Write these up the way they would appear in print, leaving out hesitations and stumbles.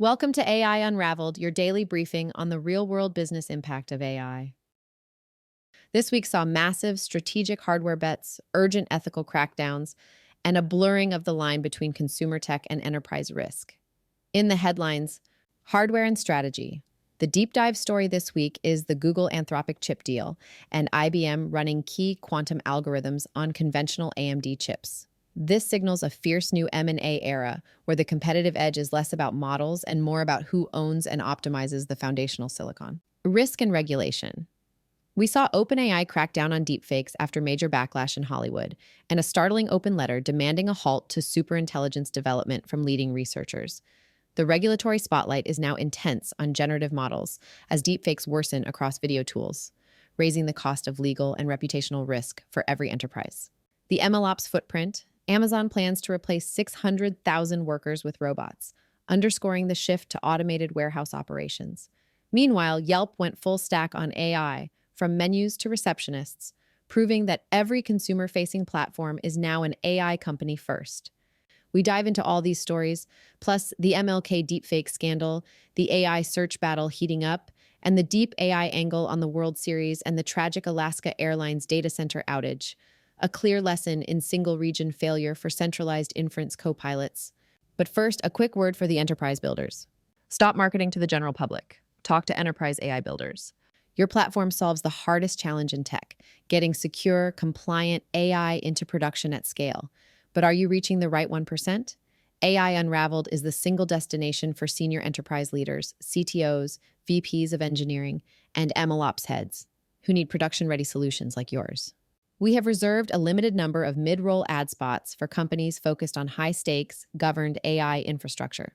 Welcome to AI Unraveled, your daily briefing on the real-world business impact of AI. This week saw massive strategic hardware bets, urgent ethical crackdowns, and a blurring of the line between consumer tech and enterprise risk. In the headlines, hardware and strategy. The deep dive story this week is the Google Anthropic chip deal and IBM running key quantum algorithms on conventional AMD chips. This signals a fierce new M&A era where the competitive edge is less about models and more about who owns and optimizes the foundational silicon. Risk and regulation. We saw OpenAI crack down on deepfakes after major backlash in Hollywood, and a startling open letter demanding a halt to superintelligence development from leading researchers. The regulatory spotlight is now intense on generative models as deepfakes worsen across video tools, raising the cost of legal and reputational risk for every enterprise. The MLOps footprint. Amazon plans to replace 600,000 workers with robots, underscoring the shift to automated warehouse operations. Meanwhile, Yelp went full stack on AI, from menus to receptionists, proving that every consumer-facing platform is now an AI company first. We dive into all these stories, plus the MLK deepfake scandal, the AI search battle heating up, and the deep AI angle on the World Series and the tragic Alaska Airlines data center outage. A clear lesson in single-region failure for centralized inference co-pilots. But first, a quick word for the enterprise builders. Stop marketing to the general public. Talk to enterprise AI builders. Your platform solves the hardest challenge in tech, getting secure, compliant AI into production at scale. But are you reaching the right 1%? AI Unraveled is the single destination for senior enterprise leaders, CTOs, VPs of engineering, and MLOps heads who need production-ready solutions like yours. We have reserved a limited number of mid-roll ad spots for companies focused on high-stakes, governed AI infrastructure.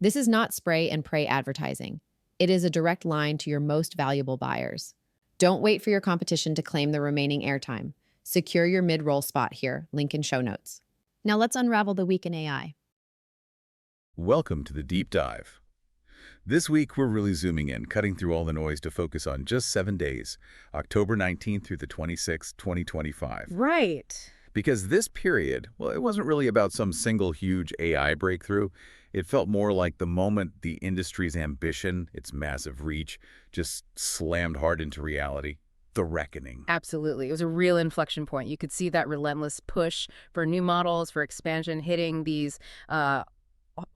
This is not spray and pray advertising. It is a direct line to your most valuable buyers. Don't wait for your competition to claim the remaining airtime. Secure your mid-roll spot here, link in show notes. Now let's unravel the week in AI. Welcome to the deep dive. This week, we're really zooming in, cutting through all the noise to focus on just 7 days, October 19th through the 26th, 2025. Right. Because this period, well, it wasn't really about some single huge AI breakthrough. It felt more like the moment the industry's ambition, its massive reach, just slammed hard into reality. The reckoning. Absolutely. It was a real inflection point. You could see that relentless push for new models, for expansion, hitting these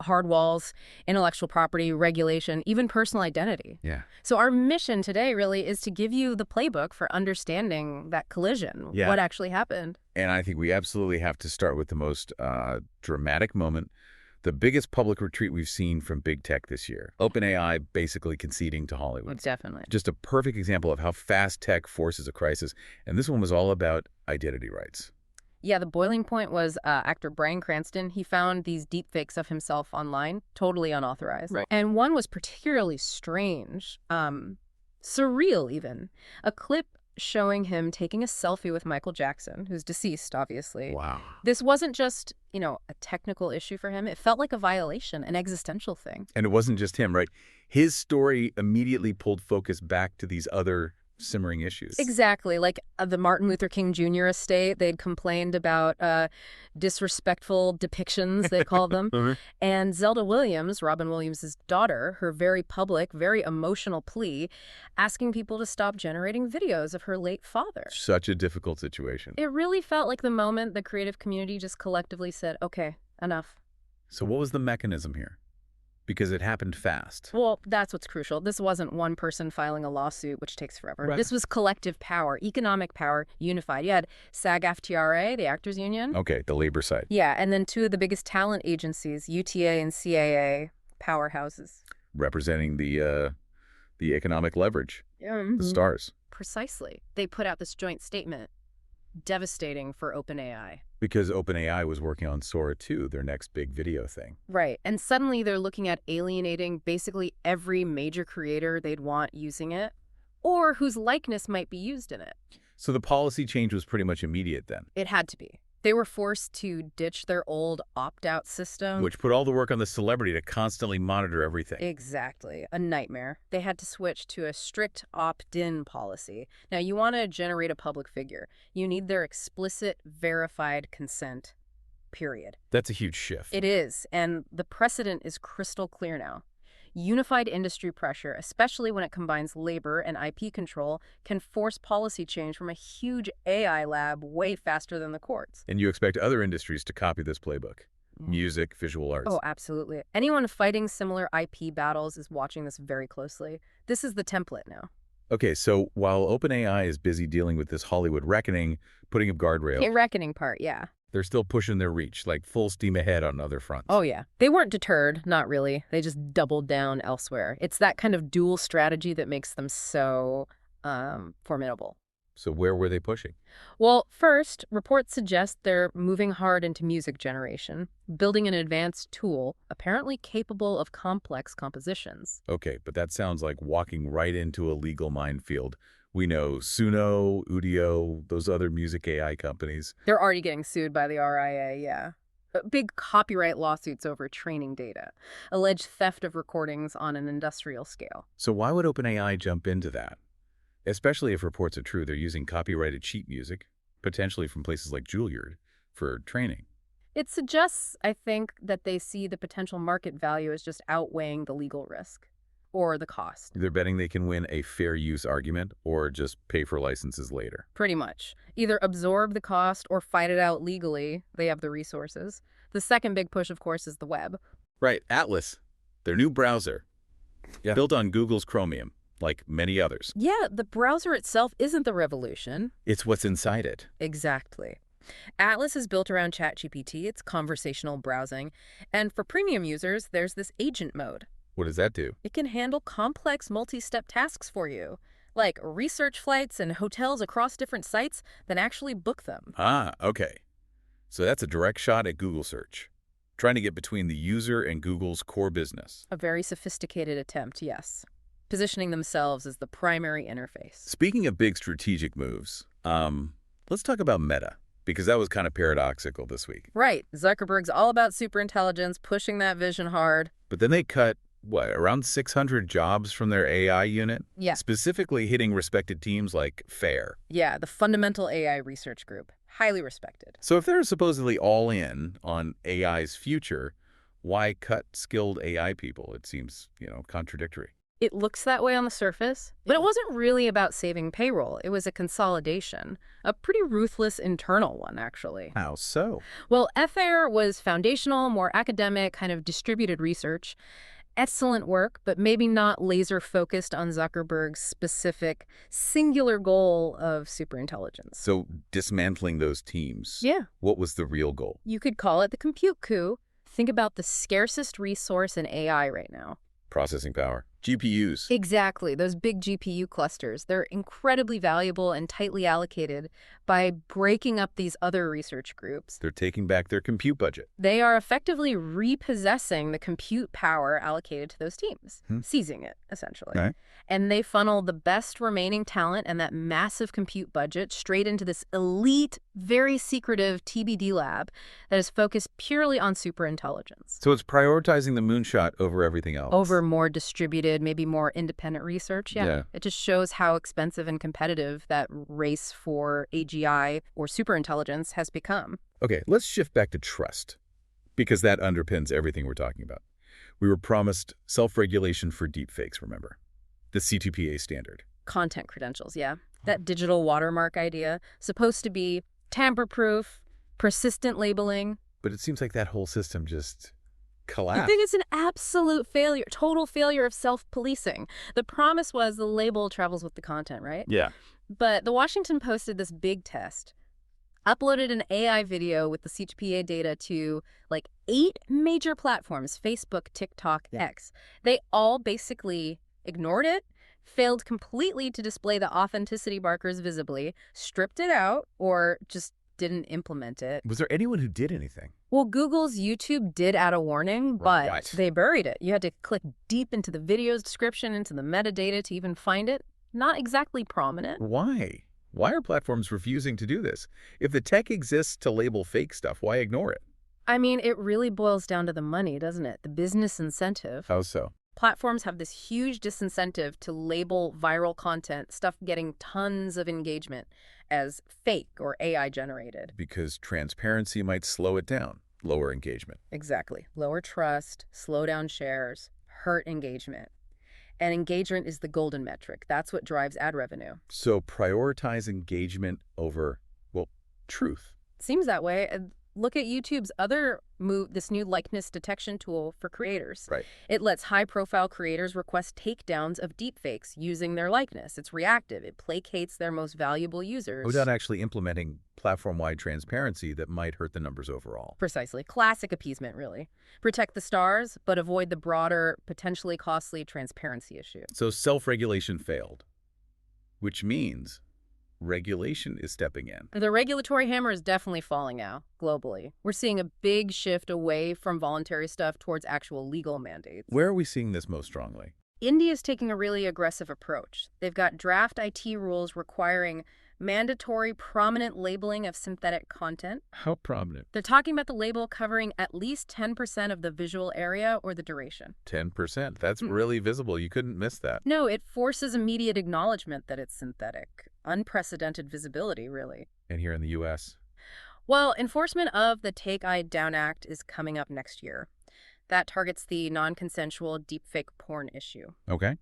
hard walls, intellectual property, regulation, even personal identity. Yeah. So our mission today really is to give you the playbook for understanding that collision, what actually happened. And I think we absolutely have to start with the most dramatic moment, the biggest public retreat we've seen from big tech this year. OpenAI basically conceding to Hollywood. Definitely. Just a perfect example of how fast tech forces a crisis. And this one was all about identity rights. Yeah, the boiling point was actor Bryan Cranston. He found these deepfakes of himself online, totally unauthorized. Right. And one was particularly strange, surreal even. A clip showing him taking a selfie with Michael Jackson, who's deceased, obviously. Wow. This wasn't just, a technical issue for him. It felt like a violation, an existential thing. And it wasn't just him, right? His story immediately pulled focus back to these other simmering issues. Exactly. Like the Martin Luther King Jr. estate, they'd complained about disrespectful depictions, they call them. And Zelda Williams, Robin Williams' daughter, her very public, very emotional plea, asking people to stop generating videos of her late father. Such a difficult situation. It really felt like the moment the creative community just collectively said, okay, enough. So what was the mechanism here? Because it happened fast. Well, that's what's crucial. This wasn't one person filing a lawsuit, which takes forever. Right. This was collective power, economic power, unified. You had SAG-AFTRA, the Actors Union. Okay, the labor side. Yeah, and then two of the biggest talent agencies, UTA and CAA, powerhouses. Representing the economic leverage, the stars. Precisely. They put out this joint statement, devastating for OpenAI. Because OpenAI was working on Sora 2, their next big video thing. Right. And suddenly they're looking at alienating basically every major creator they'd want using it, or whose likeness might be used in it. So the policy change was pretty much immediate then. It had to be. They were forced to ditch their old opt-out system. Which put all the work on the celebrity to constantly monitor everything. Exactly. A nightmare. They had to switch to a strict opt-in policy. Now, you want to generate a public figure. You need their explicit, verified consent, period. That's a huge shift. It is. And the precedent is crystal clear now. Unified industry pressure, especially when it combines labor and IP control, can force policy change from a huge AI lab way faster than the courts. And you expect other industries to copy this playbook. Music, visual arts. Oh, absolutely. Anyone fighting similar IP battles is watching this very closely. This is the template now. Okay, so while OpenAI is busy dealing with this Hollywood reckoning, putting up guardrails, The reckoning part, yeah. they're still pushing their reach, like full steam ahead on other fronts. Oh, yeah. They weren't deterred, not really. They just doubled down elsewhere. It's that kind of dual strategy that makes them so formidable. So where were they pushing? Well, first, reports suggest they're moving hard into music generation, building an advanced tool apparently capable of complex compositions. Okay, but that sounds like walking right into a legal minefield. We know Suno, Udio, those other music AI companies. They're already getting sued by the RIA, yeah. Big copyright lawsuits over training data, alleged theft of recordings on an industrial scale. So why would OpenAI jump into that? Especially if reports are true, they're using copyrighted sheet music, potentially from places like Juilliard, for training. It suggests, I think, that they see the potential market value as just outweighing the legal risk or the cost. They're betting they can win a fair use argument or just pay for licenses later. Pretty much. Either absorb the cost or fight it out legally. They have the resources. The second big push, of course, is the web. Right, Atlas, their new browser, Yeah. built on Google's Chromium, like many others. Yeah, the browser itself isn't the revolution. It's what's inside it. Exactly. Atlas is built around ChatGPT. It's conversational browsing. And for premium users, there's this agent mode. What does that do? It can handle complex multi-step tasks for you, like research flights and hotels across different sites, then actually book them. Ah, okay. So that's a direct shot at Google search, trying to get between the user and Google's core business. A very sophisticated attempt, yes. Positioning themselves as the primary interface. Speaking of big strategic moves, let's talk about Meta, because that was kind of paradoxical this week. Right. Zuckerberg's all about superintelligence, pushing that vision hard. But then they cut, around 600 jobs from their AI unit? Yeah. Specifically hitting respected teams like FAIR. Yeah, the Fundamental AI Research Group. Highly respected. So if they're supposedly all in on AI's future, why cut skilled AI people? It seems, contradictory. It looks that way on the surface, but it wasn't really about saving payroll. It was a consolidation, a pretty ruthless internal one, actually. How so? Well, FAIR was foundational, more academic, kind of distributed research. Excellent work, but maybe not laser-focused on Zuckerberg's specific, singular goal of superintelligence. So dismantling those teams. Yeah. What was the real goal? You could call it the compute coup. Think about the scarcest resource in AI right now. Processing power. GPUs. Exactly. Those big GPU clusters. They're incredibly valuable and tightly allocated. By breaking up these other research groups, They're taking back their compute budget. they are effectively repossessing the compute power allocated to those teams, seizing it, essentially. Right. And they funnel the best remaining talent and that massive compute budget straight into this elite, very secretive TBD lab that is focused purely on superintelligence. So it's prioritizing the moonshot over everything else. Over more distributed, maybe more independent research. Yeah. It just shows how expensive and competitive that race for AGI or superintelligence has become. Okay, let's shift back to trust, because that underpins everything we're talking about. We were promised self-regulation for deepfakes, remember? The C2PA standard. Content credentials, yeah. That digital watermark idea, supposed to be tamper-proof, persistent labeling. But it seems like that whole system just I collapsed. think it's an absolute failure, total failure of self-policing. The promise was the label travels with the content, right? Yeah. But the Washington Post did this big test, uploaded an AI video with the C2PA data to like 8 major platforms, Facebook, TikTok, X. They all basically ignored it, failed completely to display the authenticity markers visibly, stripped it out, or just didn't implement it. Was there anyone who did anything? Well, Google's YouTube did add a warning, but Right. they buried it. You had to click deep into the video's description, into the metadata to even find it. Not exactly prominent. Why? Why are platforms refusing to do this? If the tech exists to label fake stuff, why ignore it? I mean, it really boils down to the money, doesn't it? The business incentive. How so? Platforms have this huge disincentive to label viral content, stuff getting tons of engagement, as fake or AI generated. Because transparency might slow it down, lower engagement. Exactly. Lower trust, slow down shares, hurt engagement. And engagement is the golden metric. That's what drives ad revenue. So prioritize engagement over, well, truth. Seems that way. Look at YouTube's other move, this new likeness detection tool for creators. Right. It lets high-profile creators request takedowns of deepfakes using their likeness. It's reactive. It placates their most valuable users. Without actually implementing platform-wide transparency that might hurt the numbers overall. Precisely. Classic appeasement, really. Protect the stars, but avoid the broader, potentially costly transparency issue. So self-regulation failed, which means regulation is stepping in. The regulatory hammer is definitely falling now, globally. We're seeing a big shift away from voluntary stuff towards actual legal mandates. Where are we seeing this most strongly? India's taking a really aggressive approach. They've got draft IT rules requiring mandatory prominent labeling of synthetic content. How prominent? They're talking about the label covering at least 10% of the visual area or the duration. 10%. That's really visible. You couldn't miss that. No, it forces immediate acknowledgement that it's synthetic. Unprecedented visibility, really. And here in the U.S.? Well, enforcement of the Take AI Down Act is coming up next year. That targets the non-consensual deepfake porn issue. Okay.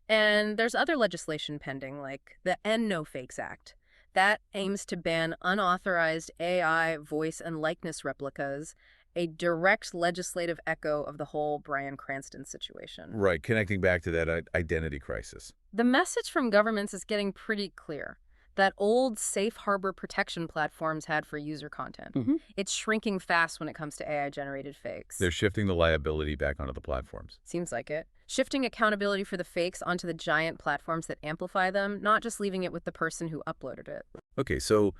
And there's other legislation pending, like the End No Fakes Act. That aims to ban unauthorized AI voice and likeness replicas, a direct legislative echo of the whole Bryan Cranston situation. Right, connecting back to that identity crisis. The message from governments is getting pretty clear. That old safe harbor protection platforms had for user content. It's shrinking fast when it comes to AI-generated fakes. They're shifting the liability back onto the platforms. Seems like it. Shifting accountability for the fakes onto the giant platforms that amplify them, not just leaving it with the person who uploaded it. Okay, so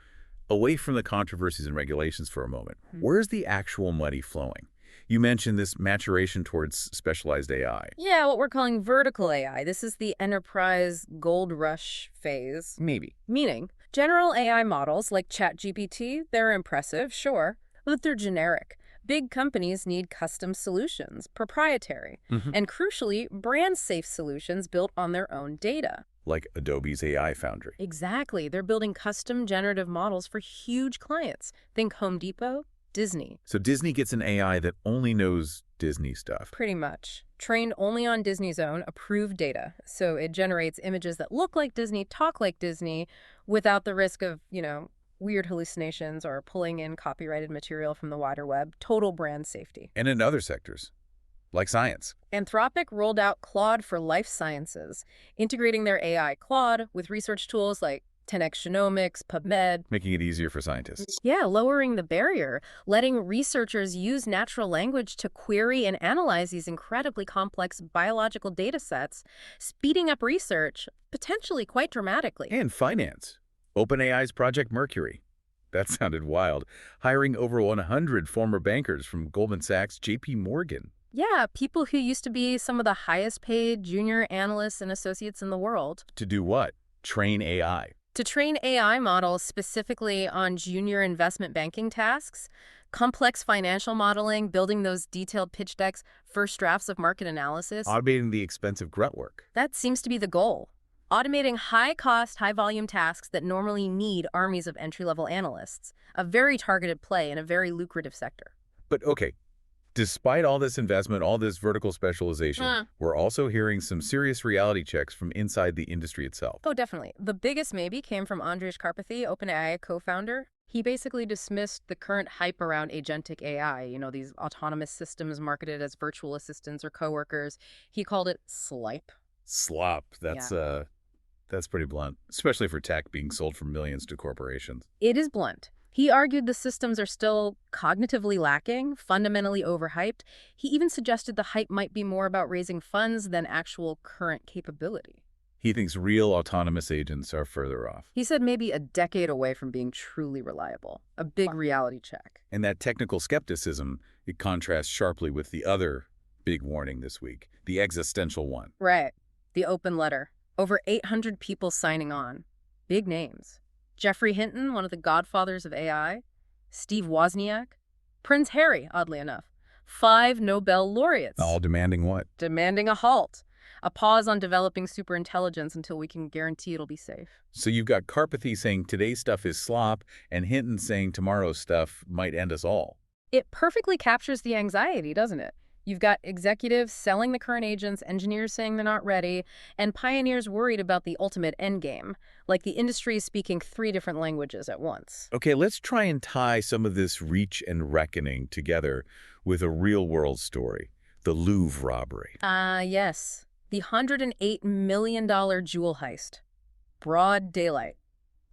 away from the controversies and regulations for a moment, where's the actual money flowing? You mentioned this maturation towards specialized AI. Yeah, what we're calling vertical AI. This is the enterprise gold rush phase. Maybe. Meaning, general AI models like ChatGPT, they're impressive, sure, but they're generic. Big companies need custom solutions, proprietary, and crucially, brand-safe solutions built on their own data. Like Adobe's AI Foundry. Exactly. They're building custom generative models for huge clients. Think Home Depot, Disney. So Disney gets an AI that only knows Disney stuff. Pretty much. Trained only on Disney's own approved data. So it generates images that look like Disney, talk like Disney, without the risk of, weird hallucinations or pulling in copyrighted material from the wider web. Total brand safety. And in other sectors, like science. Anthropic rolled out Claude for life sciences, integrating their AI Claude with research tools like 10x Genomics, PubMed. Making it easier for scientists. Yeah, lowering the barrier, letting researchers use natural language to query and analyze these incredibly complex biological data sets, speeding up research, potentially quite dramatically. And finance. OpenAI's Project Mercury. That sounded wild. Hiring over 100 former bankers from Goldman Sachs, JP Morgan. Yeah, people who used to be some of the highest paid junior analysts and associates in the world. To do what? Train AI. To train AI models specifically on junior investment banking tasks, complex financial modeling, building those detailed pitch decks, first drafts of market analysis. Automating the expensive grunt work. That seems to be the goal. Automating high-cost, high-volume tasks that normally need armies of entry-level analysts. A very targeted play in a very lucrative sector. But okay, despite all this investment, all this vertical specialization, we're also hearing some serious reality checks from inside the industry itself. Oh, definitely. The biggest maybe came from Andrej Karpathy, OpenAI co-founder. He basically dismissed the current hype around agentic AI, these autonomous systems marketed as virtual assistants or coworkers. He called it SLIPE. Slop. That's pretty blunt, especially for tech being sold for millions to corporations. It is blunt. He argued the systems are still cognitively lacking, fundamentally overhyped. He even suggested the hype might be more about raising funds than actual current capability. He thinks real autonomous agents are further off. He said maybe a decade away from being truly reliable. A big reality check. And that technical skepticism, it contrasts sharply with the other big warning this week, the existential one. Right. The open letter. Over 800 people signing on. Big names. Geoffrey Hinton, one of the godfathers of AI. Steve Wozniak. Prince Harry, oddly enough. 5 Nobel laureates. All demanding what? Demanding a halt. A pause on developing superintelligence until we can guarantee it'll be safe. So you've got Karpathy saying today's stuff is slop, and Hinton saying tomorrow's stuff might end us all. It perfectly captures the anxiety, doesn't it? You've got executives selling the current agents, engineers saying they're not ready, and pioneers worried about the ultimate endgame, like the industry is speaking 3 different languages at once. Okay, let's try and tie some of this reach and reckoning together with a real-world story, the Louvre robbery. Yes. The $108 million jewel heist. Broad daylight.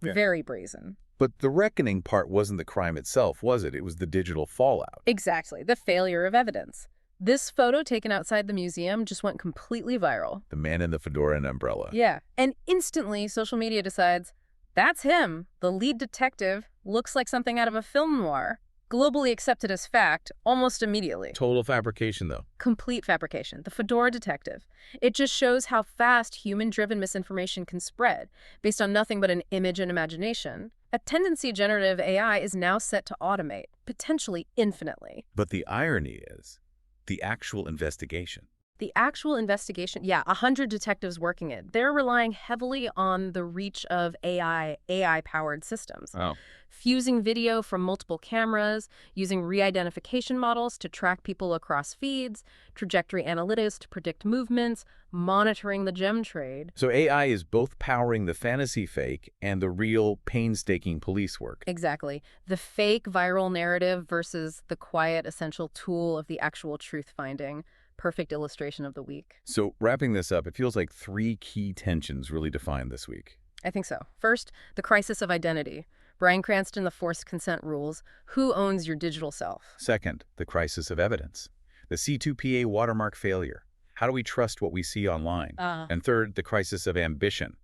Yeah. Very brazen. But the reckoning part wasn't the crime itself, was it? It was the digital fallout. Exactly. The failure of evidence. This photo taken outside the museum just went completely viral. The man in the fedora and umbrella. Yeah. And instantly, social media decides, that's him. The lead detective looks like something out of a film noir. Globally accepted as fact almost immediately. Total fabrication, though. Complete fabrication. The fedora detective. It just shows how fast human-driven misinformation can spread based on nothing but an image and imagination. A tendency generative AI is now set to automate, potentially infinitely. But the irony is the actual investigation. The actual investigation, 100 detectives working it. They're relying heavily on the reach of AI-powered systems. Oh. Fusing video from multiple cameras, using re-identification models to track people across feeds, trajectory analytics to predict movements, monitoring the gem trade. So AI is both powering the fantasy fake and the real, painstaking police work. Exactly. The fake viral narrative versus the quiet, essential tool of the actual truth-finding. Perfect illustration of the week. So wrapping this up, it feels like 3 key tensions really defined this week. I think so. First, the crisis of identity. Bryan Cranston, the forced consent rules. Who owns your digital self? Second, the crisis of evidence. The C2PA watermark failure. How do we trust what we see online? And third, the crisis of ambition.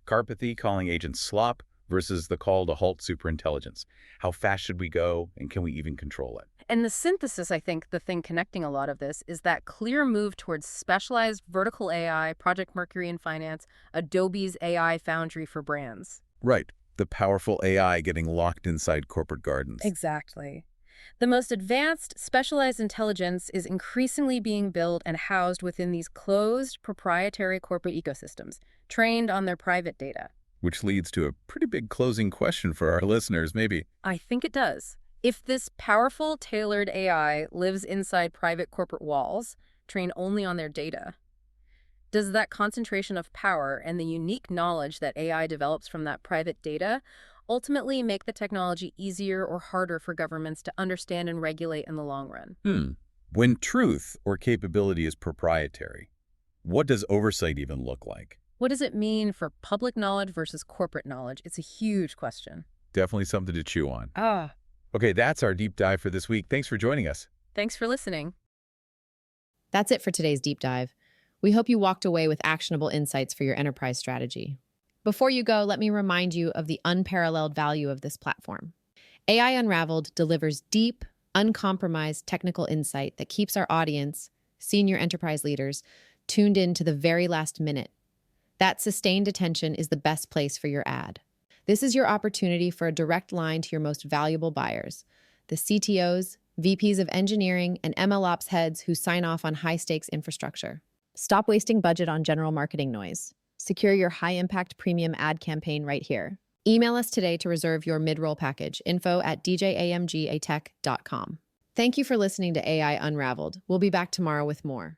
Carpathy calling agents slop versus the call to halt superintelligence. How fast should we go, and can we even control it? And the synthesis, I think, the thing connecting a lot of this is that clear move towards specialized vertical AI, Project Mercury in finance, Adobe's AI Foundry for brands. Right. The powerful AI getting locked inside corporate gardens. Exactly. The most advanced, specialized intelligence is increasingly being built and housed within these closed, proprietary corporate ecosystems, trained on their private data. Which leads to a pretty big closing question for our listeners, maybe. I think it does. If this powerful, tailored AI lives inside private corporate walls, trained only on their data, does that concentration of power and the unique knowledge that AI develops from that private data ultimately make the technology easier or harder for governments to understand and regulate in the long run? When truth or capability is proprietary, what does oversight even look like? What does it mean for public knowledge versus corporate knowledge? It's a huge question. Definitely something to chew on. Ah, Okay, that's our deep dive for this week. Thanks for joining us. thanks for listening. That's it for today's deep dive. We hope you walked away with actionable insights for your enterprise strategy. Before you go, let me remind you of the unparalleled value of this platform. AI Unraveled delivers deep, uncompromised technical insight that keeps our audience, senior enterprise leaders, tuned in to the very last minute. That sustained attention is the best place for your ad. This is your opportunity for a direct line to your most valuable buyers, the CTOs, VPs of engineering, and MLOps heads who sign off on high-stakes infrastructure. Stop wasting budget on general marketing noise. Secure your high-impact premium ad campaign right here. Email us today to reserve your mid-roll package, info@djamgatech.com. Thank you for listening to AI Unraveled. We'll be back tomorrow with more.